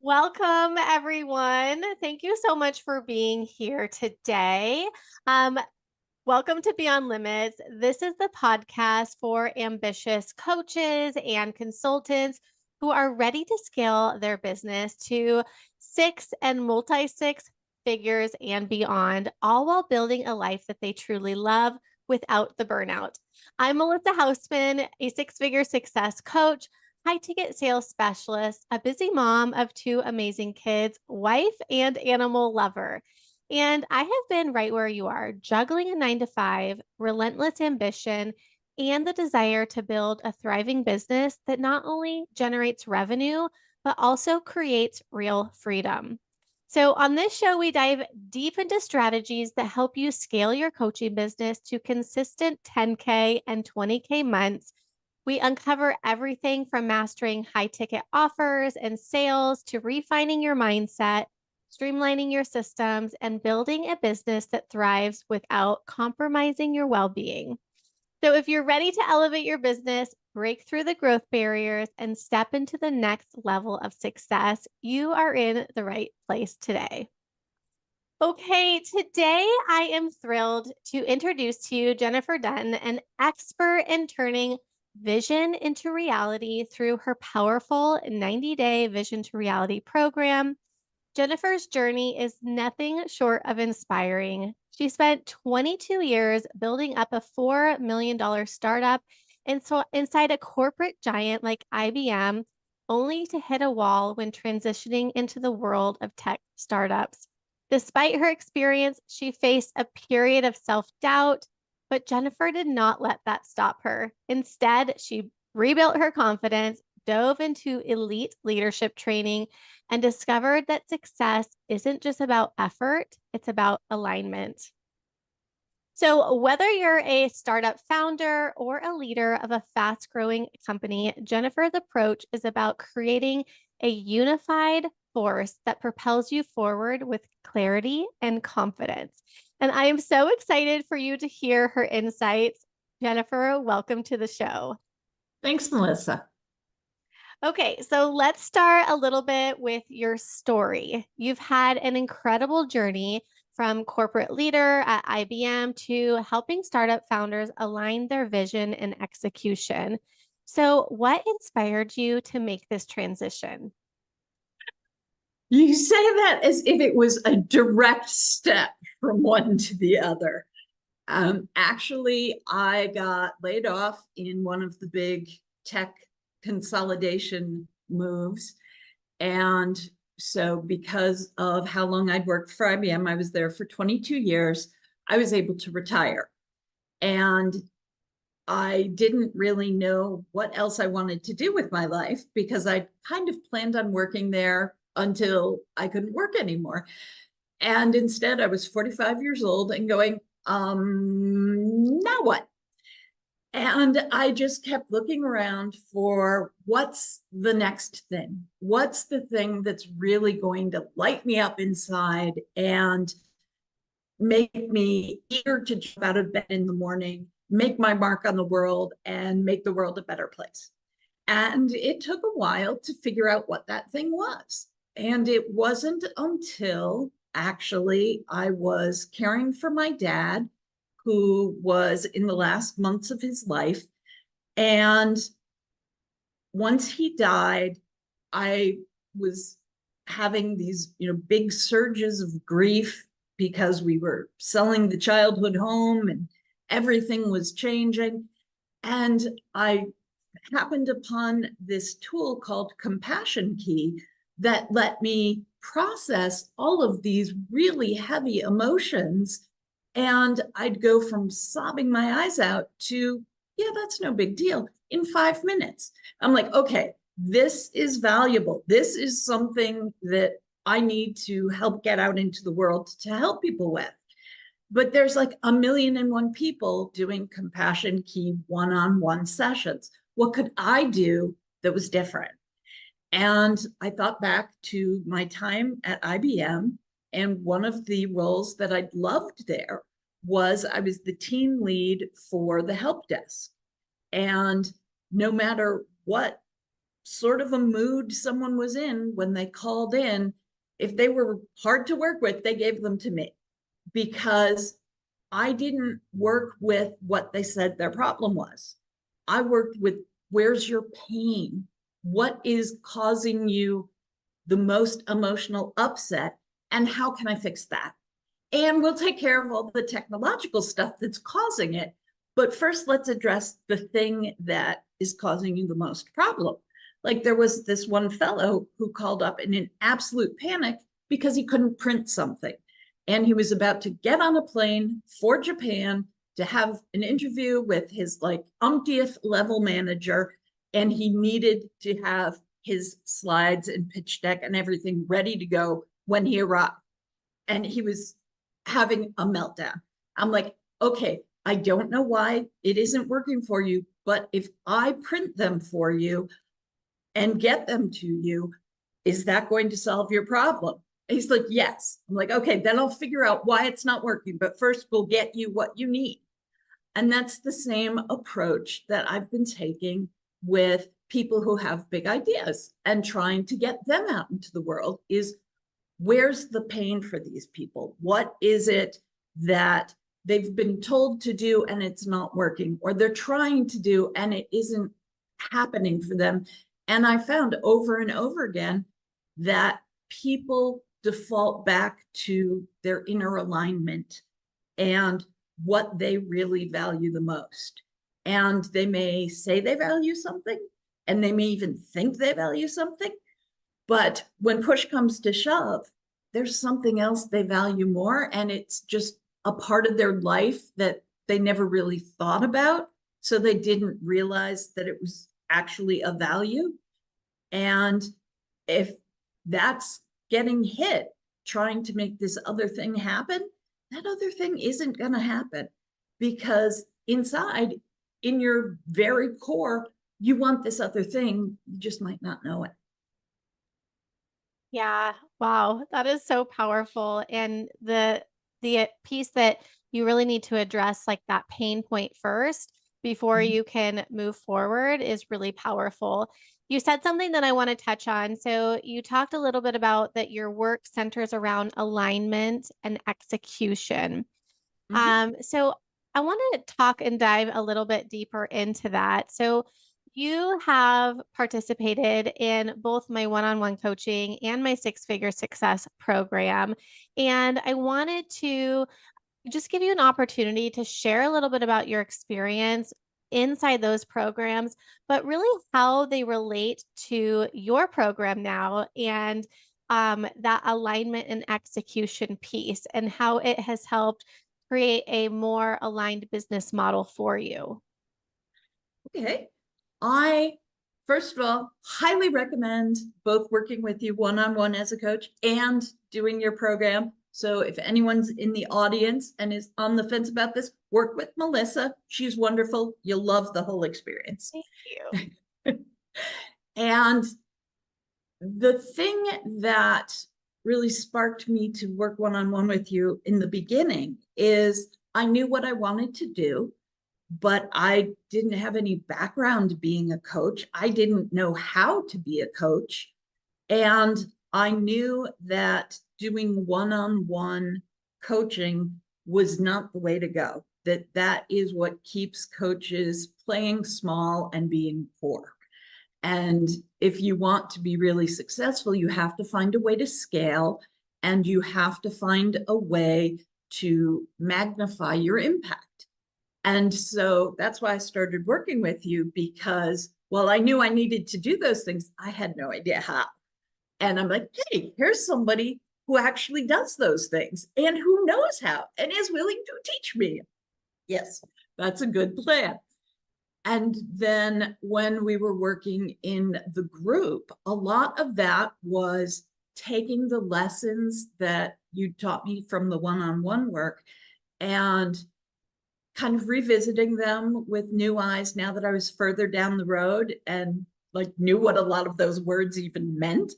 Welcome, everyone. Thank you so much for being here today. Um, Welcome to Beyond Limits. This is the podcast for ambitious coaches and consultants who are ready to scale their business to six and multi-six figures and beyond, all while building a life that they truly love without the burnout. I'm Melissa Hausman, a six-figure success coach, high ticket sales specialist, a busy mom of two amazing kids, wife, and animal lover. And I have been right where you are, juggling a 9 to 5, relentless ambition, and the desire to build a thriving business that not only generates revenue, but also creates real freedom. So, on this show, we dive deep into strategies that help you scale your coaching business to consistent 10K and 20K months. We uncover everything from mastering high ticket offers and sales to refining your mindset, streamlining your systems, and building a business that thrives without compromising your well being. So, if you're ready to elevate your business, break through the growth barriers, and step into the next level of success, you are in the right place today. Okay, today I am thrilled to introduce to you Jennifer Dunne, an expert in turning vision into reality through her powerful 90-day Vision to Reality program. Jennifer's journey is nothing short of inspiring. She spent 22 years building up a $4 million startup inside a corporate giant like IBM, only to hit a wall when transitioning into the world of tech startups. Despite her experience, she faced a period of self doubt, but Jennifer did not let that stop her. Instead, she rebuilt her confidence, dove into elite leadership training, and discovered that success isn't just about effort, it's about alignment. So, whether you're a startup founder or a leader of a fast growing company, Jennifer's approach is about creating a unified force that propels you forward with clarity and confidence. And I am so excited for you to hear her insights. Jennifer, welcome to the show. Thanks, Melissa. Okay, so let's start a little bit with your story. You've had an incredible journey from corporate leader at IBM to helping startup founders align their vision and execution. So, what inspired you to make this transition? You say that as if it was a direct step from one to the other. Actually, I got laid off in one of the big tech consolidation moves. And so, because of how long I'd worked for IBM, I was there for 22 years, I was able to retire. And I didn't really know what else I wanted to do with my life because I kind of planned on working there until I couldn't work anymore. And instead, I was 45 years old and going, now what? And I just kept looking around for what's the next thing? What's the thing that's really going to light me up inside and make me eager to jump out of bed in the morning, make my mark on the world, and make the world a better place? And it took a while to figure out what that thing was. And it wasn't until actually I was caring for my dad, who was in the last months of his life. And once he died, I was having these, big surges of grief because we were selling the childhood home and everything was changing. And I happened upon this tool called Compassion Key that let me process all of these really heavy emotions. And I'd go from sobbing my eyes out to, yeah, that's no big deal in 5 minutes. I'm like, okay, this is valuable. This is something that I need to help get out into the world to help people with. But there's like 1,000,001 people doing Compassion Key one-on-one sessions. What could I do that was different? And I thought back to my time at IBM, and one of the roles that I loved there was I was the team lead for the help desk. And no matter what sort of a mood someone was in when they called in, if they were hard to work with, they gave them to me because I didn't work with what they said their problem was. I worked with, where's your pain? What is causing you the most emotional upset? And how can I fix that? And we'll take care of all the technological stuff that's causing it. But first, let's address the thing that is causing you the most problem. Like there was this one fellow who called up in an absolute panic because he couldn't print something. And he was about to get on a plane for Japan to have an interview with his like umptieth level manager. And he needed to have his slides and pitch deck and everything ready to go when he arrived. And he was having a meltdown. I'm like, okay, I don't know why it isn't working for you, but if I print them for you and get them to you, is that going to solve your problem? And he's like, yes. I'm like, okay, then I'll figure out why it's not working, but first we'll get you what you need. And that's the same approach that I've been taking with people who have big ideas and trying to get them out into the world is, where's the pain for these people? What is it that they've been told to do and it's not working, or they're trying to do and it isn't happening for them? And I found over and over again that people default back to their inner alignment and what they really value the most. And they may say they value something, and they may even think they value something, but when push comes to shove, there's something else they value more, and it's just a part of their life that they never really thought about. So they didn't realize that it was actually a value. And if that's getting hit, trying to make this other thing happen, that other thing isn't going to happen because inside, in your very core, you want this other thing. You just might not know it. Yeah. Wow. That is so powerful. And the piece that you really need to address, like that pain point first before Mhm. you can move forward, is really powerful. You said something that I want to touch on. So you talked a little bit about that your work centers around alignment and execution. Mhm. So I want to talk and dive a little bit deeper into that. So you have participated in both my one-on-one coaching and my six-figure success program. And I wanted to just give you an opportunity to share a little bit about your experience inside those programs, but really how they relate to your program now and that alignment and execution piece and how it has helped create a more aligned business model for you. Okay. I, first of all, highly recommend both working with you one-on-one as a coach and doing your program. So if anyone's in the audience and is on the fence about this, work with Melissa. She's wonderful. You'll love the whole experience. Thank you. And the thing that really sparked me to work one-on-one with you in the beginning is I knew what I wanted to do, but I didn't have any background being a coach. I didn't know how to be a coach. And I knew that doing one-on-one coaching was not the way to go, that is what keeps coaches playing small and being poor. And if you want to be really successful, you have to find a way to scale, and you have to find a way to magnify your impact. And so that's why I started working with you, because while I knew I needed to do those things, I had no idea how. And I'm like, hey, here's somebody who actually does those things and who knows how and is willing to teach me. Yes, that's a good plan. And then when we were working in the group, a lot of that was taking the lessons that you taught me from the one-on-one work and kind of revisiting them with new eyes now that I was further down the road and like knew what a lot of those words even meant.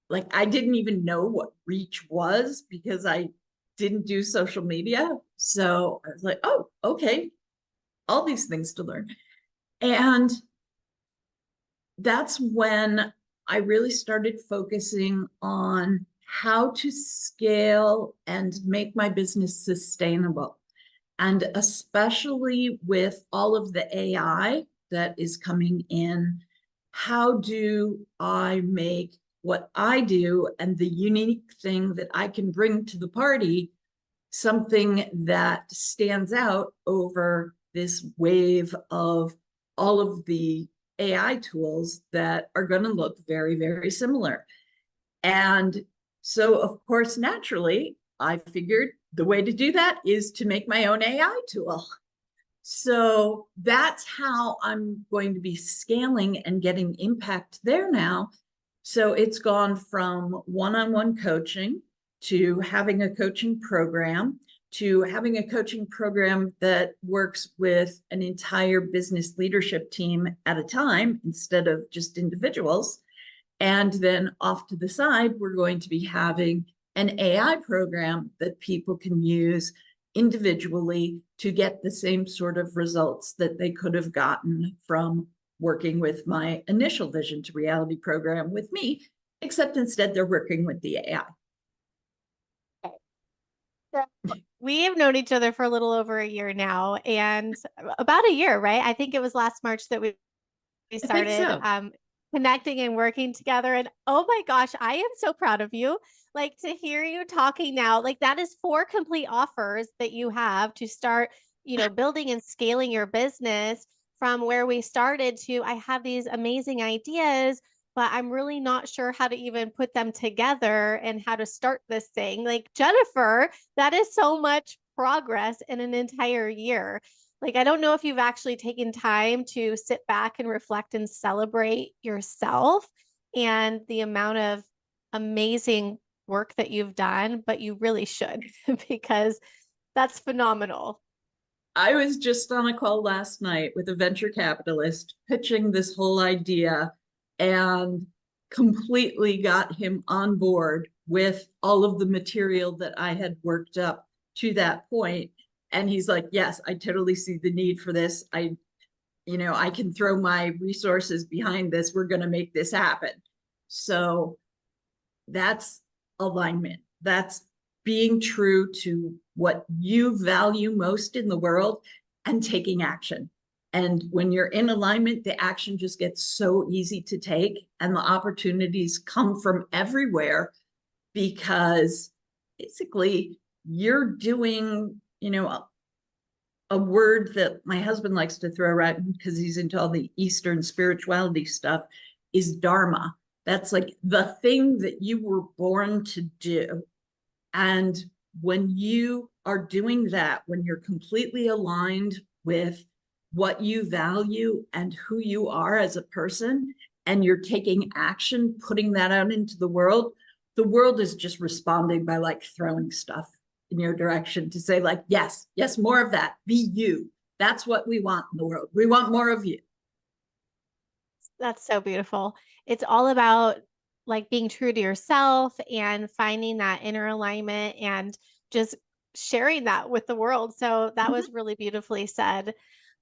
Like I didn't even know what reach was because I didn't do social media. So I was like, oh, okay, all these things to learn. And that's when I really started focusing on how to scale and make my business sustainable. And especially with all of the AI that is coming in, how do I make what I do and the unique thing that I can bring to the party something that stands out over this wave of all of the AI tools that are going to look very, very similar. And so, of course, naturally, I figured the way to do that is to make my own AI tool. So that's how I'm going to be scaling and getting impact there now. So it's gone from one-on-one coaching to having a coaching program to having a coaching program that works with an entire business leadership team at a time instead of just individuals. And then off to the side, we're going to be having an AI program that people can use individually to get the same sort of results that they could have gotten from working with my initial Vision to Reality program with me, except instead they're working with the AI. Okay. So we have known each other for a little over a year now, and about a year, right? I think it was last March that we I think started so. connecting and working together. And oh my gosh, I am so proud of you. Like to hear you talking now, like that is 4 complete offers that you have to start, building and scaling your business from where we started to I have these amazing ideas, but I'm really not sure how to even put them together and how to start this thing. Like Jennifer, that is so much progress in an entire year. Like, I don't know if you've actually taken time to sit back and reflect and celebrate yourself and the amount of amazing work that you've done, but you really should because that's phenomenal. I was just on a call last night with a venture capitalist pitching this whole idea and completely got him on board with all of the material that I had worked up to that point. And he's like, yes, I totally see the need for this. I can throw my resources behind this. We're going to make this happen. So that's alignment. That's being true to what you value most in the world and taking action. And when you're in alignment, the action just gets so easy to take, and the opportunities come from everywhere because basically you're doing, a word that my husband likes to throw around because he's into all the Eastern spirituality stuff is Dharma. That's like the thing that you were born to do. And when you are doing that, when you're completely aligned with what you value and who you are as a person, and you're taking action, putting that out into the world is just responding by like throwing stuff in your direction to say like, yes, yes, more of that. Be you. That's what we want in the world. We want more of you. That's so beautiful. It's all about like being true to yourself and finding that inner alignment and just sharing that with the world. So that Mhm. was really beautifully said.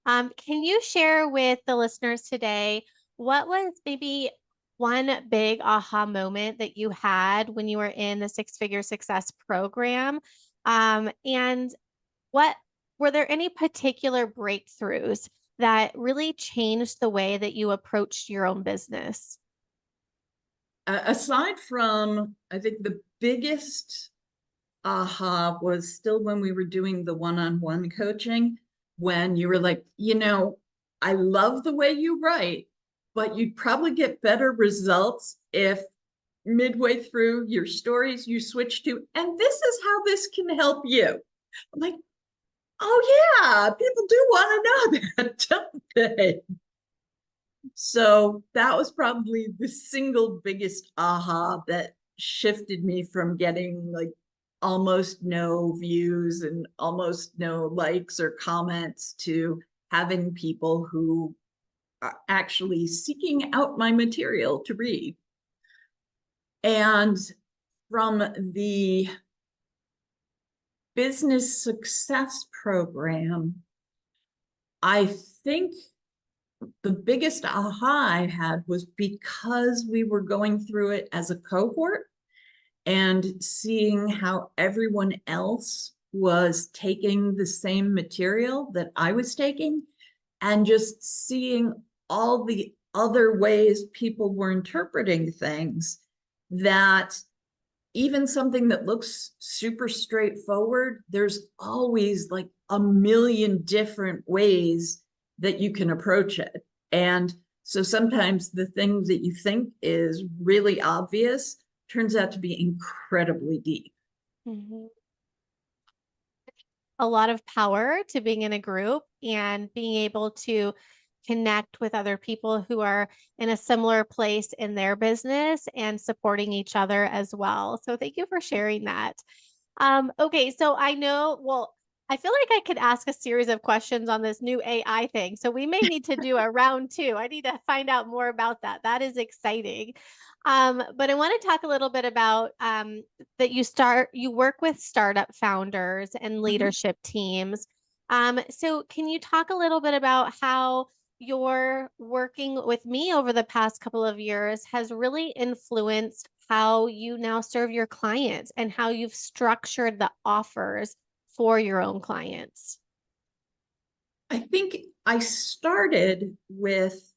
Can you share with the listeners today what was maybe one big aha moment that you had when you were in the Six Figure Success program? And what were there any particular breakthroughs that really changed the way that you approached your own business? Aside from, I think the biggest aha was still when we were doing the one-on-one coaching, when you were like, I love the way you write, but you'd probably get better results if midway through your stories you switch to, and this is how this can help you. I'm like, oh yeah, people do want to know that, don't they? So that was probably the single biggest aha that shifted me from getting like almost no views and almost no likes or comments to having people who are actually seeking out my material to read. And from the business success program, I think the biggest aha I had was because we were going through it as a cohort and seeing how everyone else was taking the same material that I was taking, and just seeing all the other ways people were interpreting things, that even something that looks super straightforward, there's always like a million different ways that you can approach it. And so sometimes the thing that you think is really obvious turns out to be incredibly deep. Mhm. A lot of power to being in a group and being able to connect with other people who are in a similar place in their business and supporting each other as well. So thank you for sharing that. Okay, so I know, well, I feel like I could ask a series of questions on this new AI thing. So we may need to do a round two. I need to find out more about that. That is exciting. But I want to talk a little bit about that you work with startup founders and Mhm. leadership teams. So can you talk a little bit about how your working with me over the past couple of years has really influenced how you now serve your clients and how you've structured the offers for your own clients? I think I started with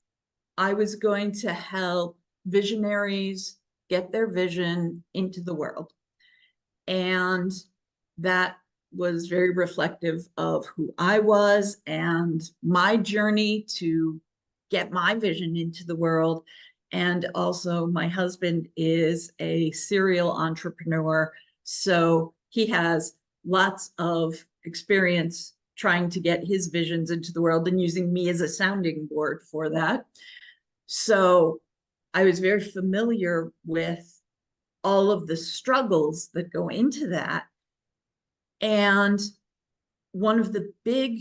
I was going to help visionaries get their vision into the world. And that was very reflective of who I was and my journey to get my vision into the world. And also, my husband is a serial entrepreneur. So he has lots of experience trying to get his visions into the world and using me as a sounding board for that. So I was very familiar with all of the struggles that go into that. And one of the big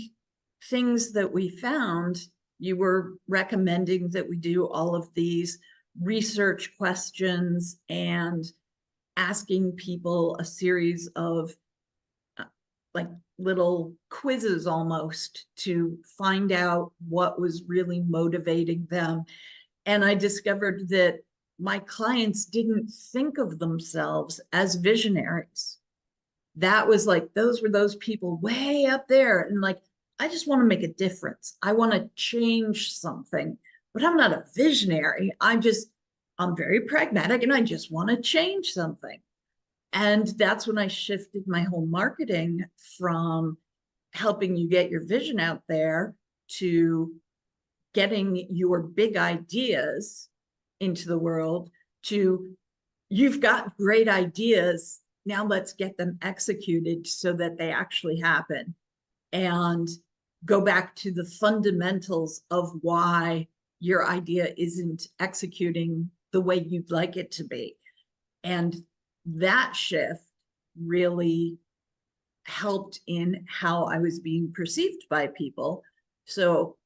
things that we found, you were recommending that we do all of these research questions and asking people a series of uh, like little quizzes almost to find out what was really motivating them. And I discovered that my clients didn't think of themselves as visionaries. That was like, those were those people way up there. And like, I just want to make a difference. I want to change something, but I'm not a visionary. I'm very pragmatic and I just want to change something. And that's when I shifted my whole marketing from helping you get your vision out there to getting your big ideas into the world, to you've got great ideas. Now let's get them executed so that they actually happen, and go back to the fundamentals of why your idea isn't executing the way you'd like it to be. And that shift really helped in how I was being perceived by people. So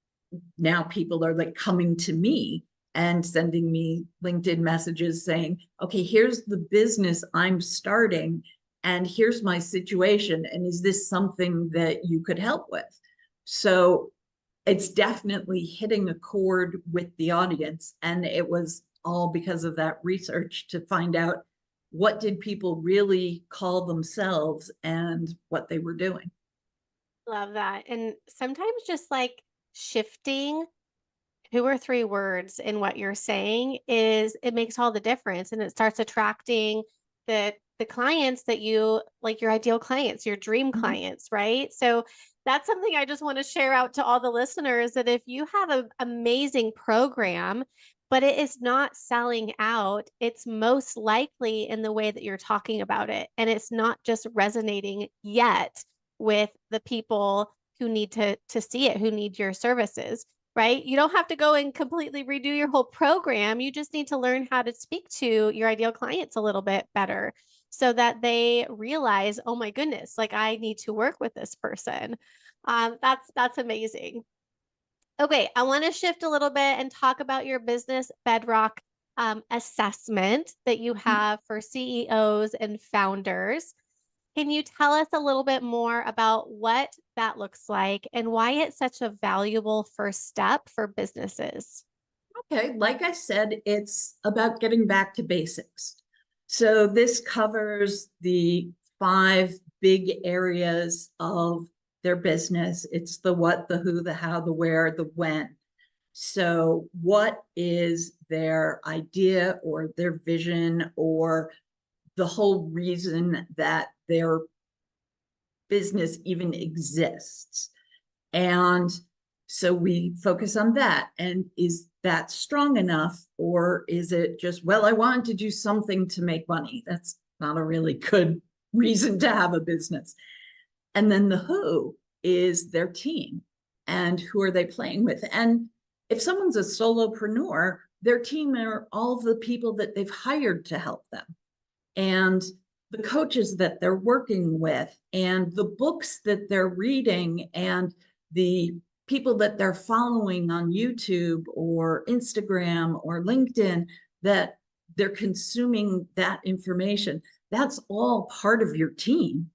now people are like coming to me and sending me LinkedIn messages saying, okay, here's the business I'm starting and here's my situation. And is this something that you could help with? So it's definitely hitting a chord with the audience. And it was all because of that research to find out what did people really call themselves and what they were doing. Love that. And sometimes just like shifting two or three words in what you're saying is it makes all the difference and it starts attracting the clients that you like, your ideal clients, your dream Mhm. clients, right? So that's something I just want to share out to all the listeners that if you have an amazing program but it is not selling out, it's most likely in the way that you're talking about it, and it's not just resonating yet with the people who need to see it, who need your services, right? You don't have to go and completely redo your whole program. You just need to learn how to speak to your ideal clients a little bit better so that they realize, oh my goodness, like I need to work with this person. That's amazing. Okay, I want to shift a little bit and talk about your business bedrock assessment that you have for CEOs and founders. Can you tell us a little bit more about what that looks like and why it's such a valuable first step for businesses? Okay, like I said, it's about getting back to basics. So this covers the five big areas of their business. It's the what, the who, the how, the where, the when. So, what is their idea or their vision or the whole reason that their business even exists? And so we focus on that. And is that strong enough? Or is it just, well, I wanted to do something to make money? That's not a really good reason to have a business. And then the who is their team and who are they playing with? And if someone's a solopreneur, their team are all the people that they've hired to help them, and the coaches that they're working with, and the books that they're reading, and the people that they're following on YouTube or Instagram or LinkedIn that they're consuming that information. That's all part of your team.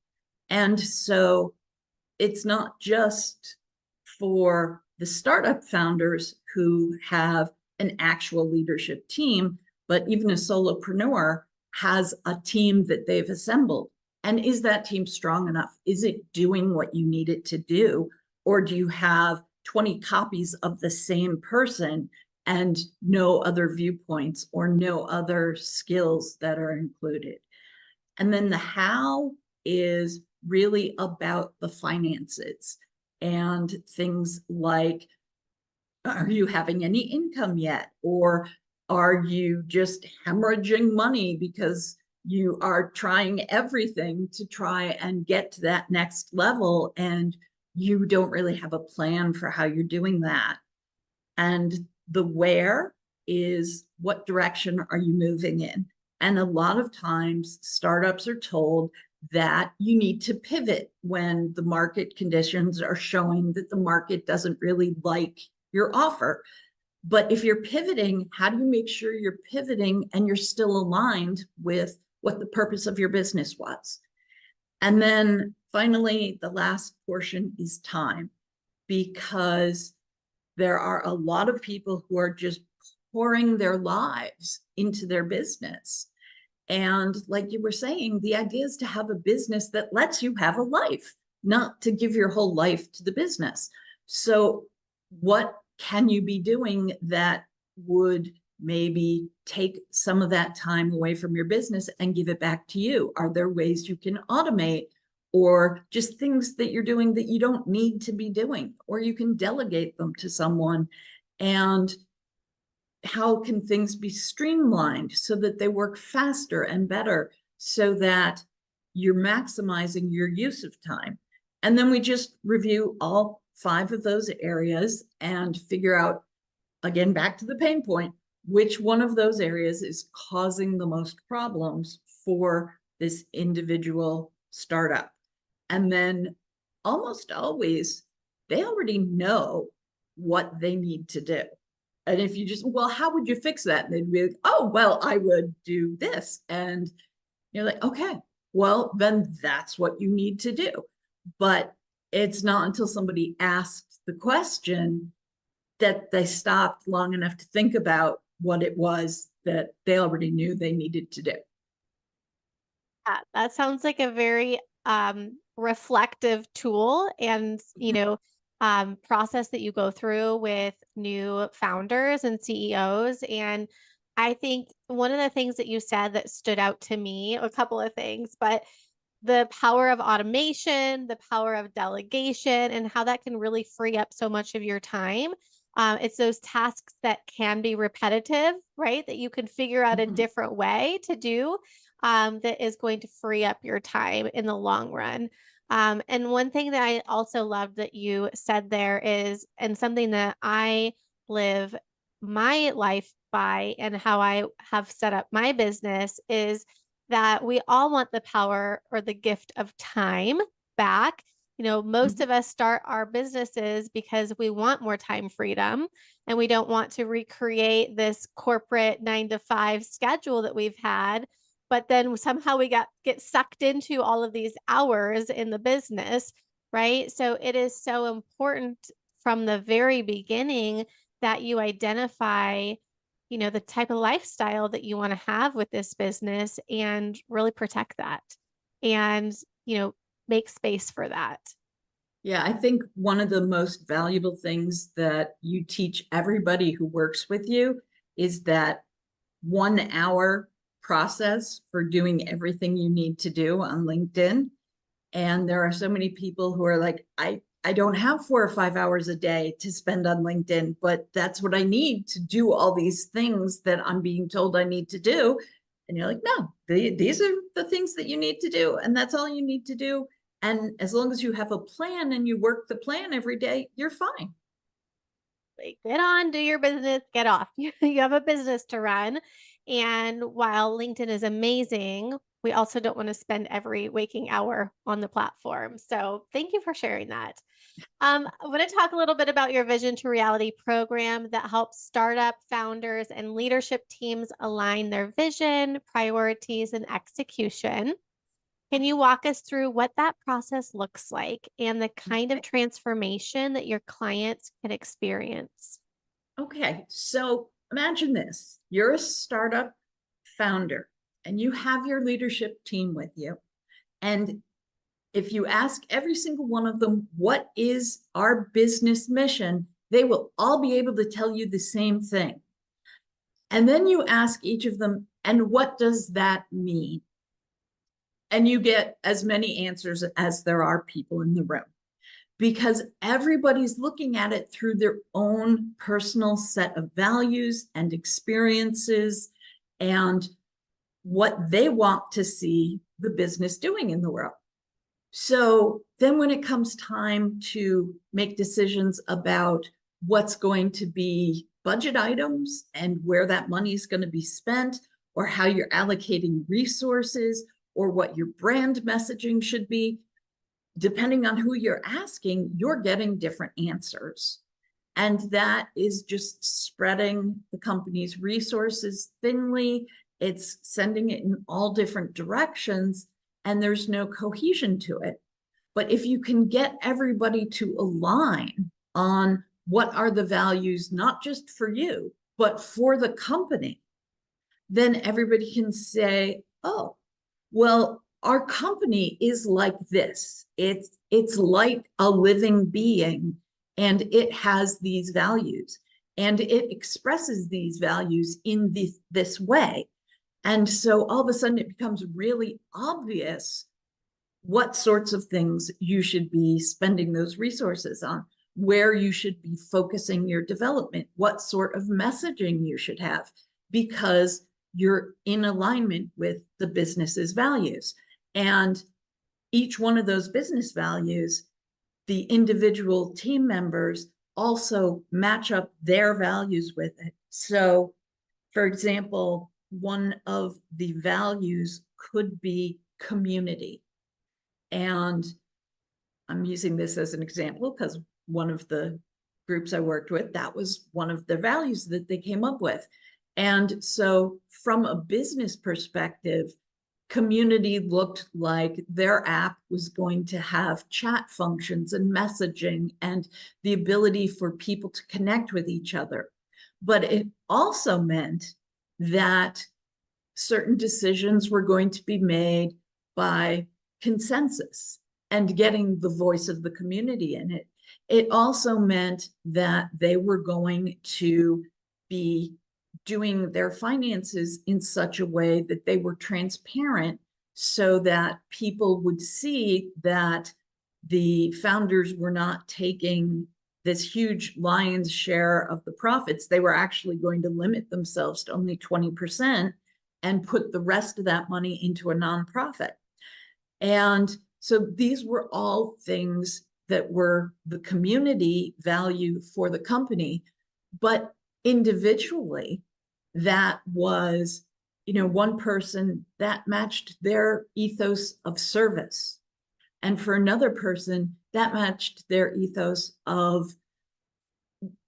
And so it's not just for the startup founders who have an actual leadership team, but even a solopreneur has a team that they've assembled. And is that team strong enough? Is it doing what you need it to do? Or do you have 20 copies of the same person and no other viewpoints or no other skills that are included? And then the how is really about the finances and things like, are you having any income yet? Or are you just hemorrhaging money because you are trying everything to try and get to that next level and you don't really have a plan for how you're doing that? And the where is, what direction are you moving in? And a lot of times startups are told that you need to pivot when the market conditions are showing that the market doesn't really like your offer. But if you're pivoting, how do you make sure you're pivoting and you're still aligned with what the purpose of your business was? And then finally, the last portion is time, because there are a lot of people who are just pouring their lives into their business. And like you were saying, the idea is to have a business that lets you have a life, not to give your whole life to the business. So, what can you be doing that would maybe take some of that time away from your business and give it back to you? Are there ways you can automate, or just things that you're doing that you don't need to be doing, or you can delegate them to someone? And how can things be streamlined so that they work faster and better so that you're maximizing your use of time? And then we just review all five of those areas and figure out, again, back to the pain point, which one of those areas is causing the most problems for this individual startup. And then almost always they already know what they need to do. And if you just, well, how would you fix that? And they'd be like, oh, well, I would do this. And you're like, okay, well, then that's what you need to do. But it's not until somebody asks the question that they stopped long enough to think about what it was that they already knew they needed to do. Yeah, that sounds like a very reflective tool and, process that you go through with new founders and CEOs. And I think one of the things that you said that stood out to me, a couple of things, but the power of automation, the power of delegation, and how that can really free up so much of your time. It's those tasks that can be repetitive, right? That you can figure out a Mhm. different way to do that is going to free up your time in the long run. And one thing that I also loved that you said there is, and something that I live my life by and how I have set up my business is that we all want the power or the gift of time back. Most Mhm. of us start our businesses because we want more time freedom and we don't want to recreate this corporate 9 to 5 schedule that we've had. but then somehow we get sucked into all of these hours in the business, right? So it is so important from the very beginning that you identify, the type of lifestyle that you want to have with this business and really protect that and, make space for that. Yeah, I think one of the most valuable things that you teach everybody who works with you is that 1 hour process for doing everything you need to do on LinkedIn. And there are so many people who are like, I don't have 4 or 5 hours a day to spend on LinkedIn, but that's what I need to do all these things that I'm being told I need to do. And you're like, no, these are the things that you need to do. And that's all you need to do. And as long as you have a plan and you work the plan every day, you're fine. Like, get on, do your business, get off. You have a business to run. And while LinkedIn is amazing, we also don't want to spend every waking hour on the platform. So thank you for sharing that. I want to talk a little bit about your Vision to Reality program that helps startup founders and leadership teams align their vision, priorities, and execution. Can you walk us through what that process looks like and the kind of transformation that your clients can experience? Okay, so imagine this. You're a startup founder and you have your leadership team with you. And if you ask every single one of them, what is our business mission? They will all be able to tell you the same thing. And then you ask each of them, and what does that mean? And you get as many answers as there are people in the room because everybody's looking at it through their own personal set of values and experiences and what they want to see the business doing in the world. So then when it comes time to make decisions about what's going to be budget items and where that money is going to be spent, or how you're allocating resources, or what your brand messaging should be, depending on who you're asking, you're getting different answers. And that is just spreading the company's resources thinly. It's sending it in all different directions, and there's no cohesion to it. But if you can get everybody to align on what are the values, not just for you, but for the company, then everybody can say, oh, well, our company is like this. It's like a living being, and it has these values, and it expresses these values in this way. And so all of a sudden it becomes really obvious what sorts of things you should be spending those resources on, where you should be focusing your development, what sort of messaging you should have, because you're in alignment with the business's values. And each one of those business values, the individual team members also match up their values with it. So, for example, one of the values could be community. And I'm using this as an example because one of the groups I worked with, that was one of the values that they came up with. And so from a business perspective, community looked like their app was going to have chat functions and messaging and the ability for people to connect with each other. But it also meant that certain decisions were going to be made by consensus and getting the voice of the community in it. It also meant that they were going to be doing their finances in such a way that they were transparent so that people would see that the founders were not taking this huge lion's share of the profits. They were actually going to limit themselves to only 20% and put the rest of that money into a nonprofit. And so these were all things that were the community value for the company, but individually, that was, one person that matched their ethos of service. And for another person, that matched their ethos of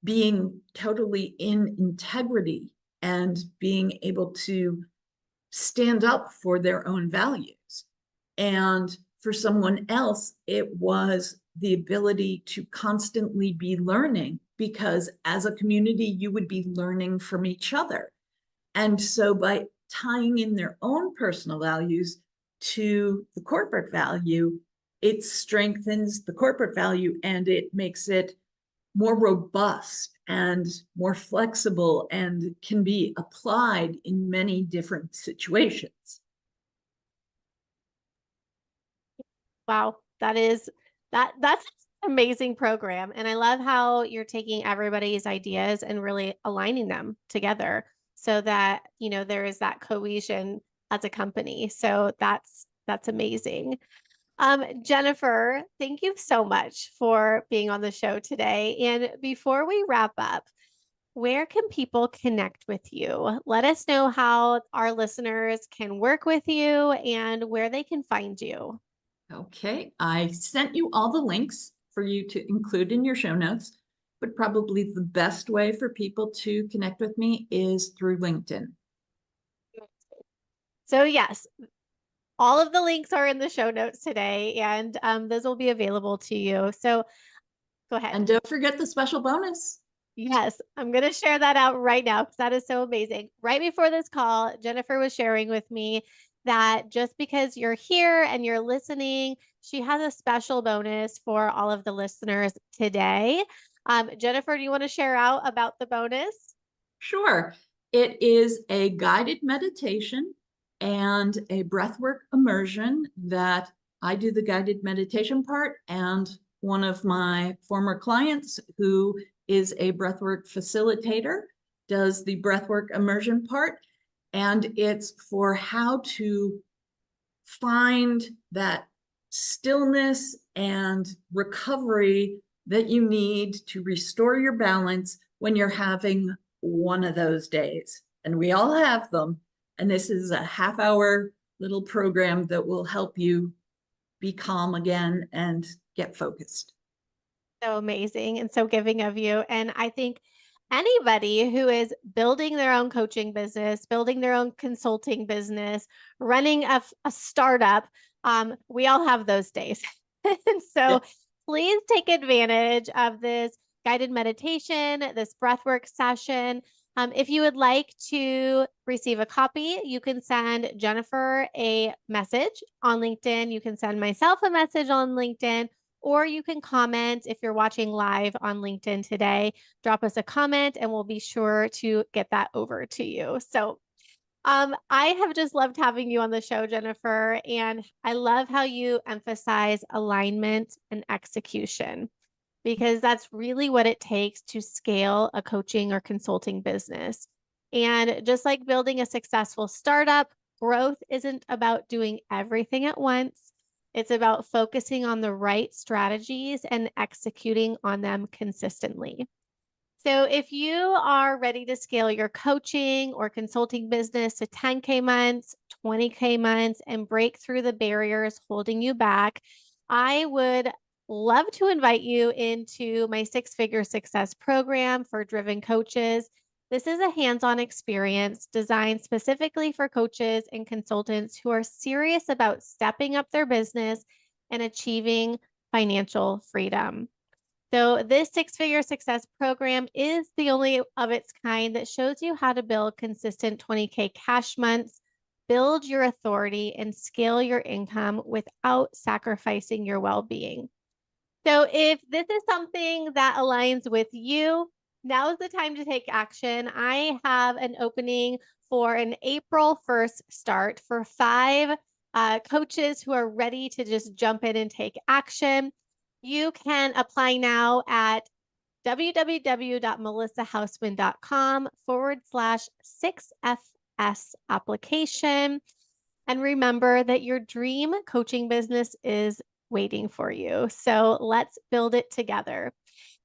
being totally in integrity and being able to stand up for their own values. And for someone else, it was the ability to constantly be learning, because as a community, you would be learning from each other. And so by tying in their own personal values to the corporate value, it strengthens the corporate value and it makes it more robust and more flexible and can be applied in many different situations. Wow, that's an amazing program. And I love how you're taking everybody's ideas and really aligning them together so that, there is that cohesion as a company. So that's amazing. Jennifer, thank you so much for being on the show today. And before we wrap up, where can people connect with you? Let us know how our listeners can work with you and where they can find you. Okay, I sent you all the links for you to include in your show notes, but probably the best way for people to connect with me is through LinkedIn. So, yes, all of the links are in the show notes today, and those will be available to you. So, go ahead. And don't forget the special bonus. Yes, I'm going to share that out right now because that is so amazing. Right before this call, Jennifer was sharing with me that just because you're here and you're listening, she has a special bonus for all of the listeners today. Jennifer, do you want to share out about the bonus? Sure. It is a guided meditation and a breathwork immersion that I do the guided meditation part, and one of my former clients who is a breathwork facilitator does the breathwork immersion part. And it's for how to find that stillness and recovery that you need to restore your balance when you're having one of those days. And we all have them. And this is a half-hour little program that will help you be calm again and get focused. So amazing and so giving of you. And I think anybody who is building their own coaching business, building their own consulting business, running a startup, we all have those days. And Yeah. so please take advantage of this guided meditation, this breathwork session. If you would like to receive a copy, you can send Jennifer a message on LinkedIn. You can send myself a message on LinkedIn, or you can comment if you're watching live on LinkedIn today. Drop us a comment and we'll be sure to get that over to you. So I have just loved having you on the show, Jennifer, and I love how you emphasize alignment and execution, because that's really what it takes to scale a coaching or consulting business. And just like building a successful startup, growth isn't about doing everything at once. It's about focusing on the right strategies and executing on them consistently. So, if you are ready to scale your coaching or consulting business to 10K months, 20K months, and break through the barriers holding you back, I would love to invite you into my six-figure success program for driven coaches. This is a hands-on experience designed specifically for coaches and consultants who are serious about stepping up their business and achieving financial freedom. So, this six-figure success program is the only of its kind that shows you how to build consistent 20K cash months, build your authority, and scale your income without sacrificing your well-being. So, if this is something that aligns with you, now is the time to take action. I have an opening for an April 1st start for 5 coaches who are ready to just jump in and take action. You can apply now at www.melissahausman.com/6FS application. And remember that your dream coaching business is waiting for you. So let's build it together.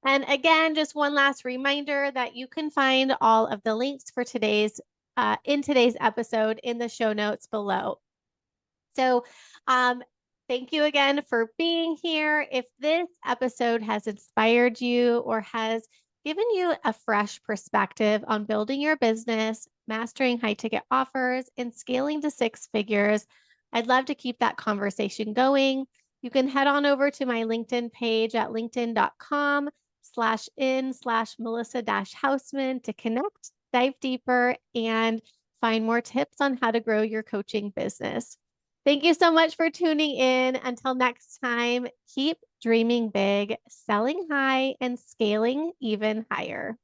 And again, just one last reminder that you can find all of the links for today's in today's episode in the show notes below. So, thank you again for being here. If this episode has inspired you or has given you a fresh perspective on building your business, mastering high ticket offers, and scaling to six figures. I'd love to keep that conversation going. You can head on over to my LinkedIn page at linkedin.com/in/Melissa-Hausman to connect, dive deeper, and find more tips on how to grow your coaching business. Thank you so much for tuning in. Until next time, keep dreaming big, selling high, and scaling even higher.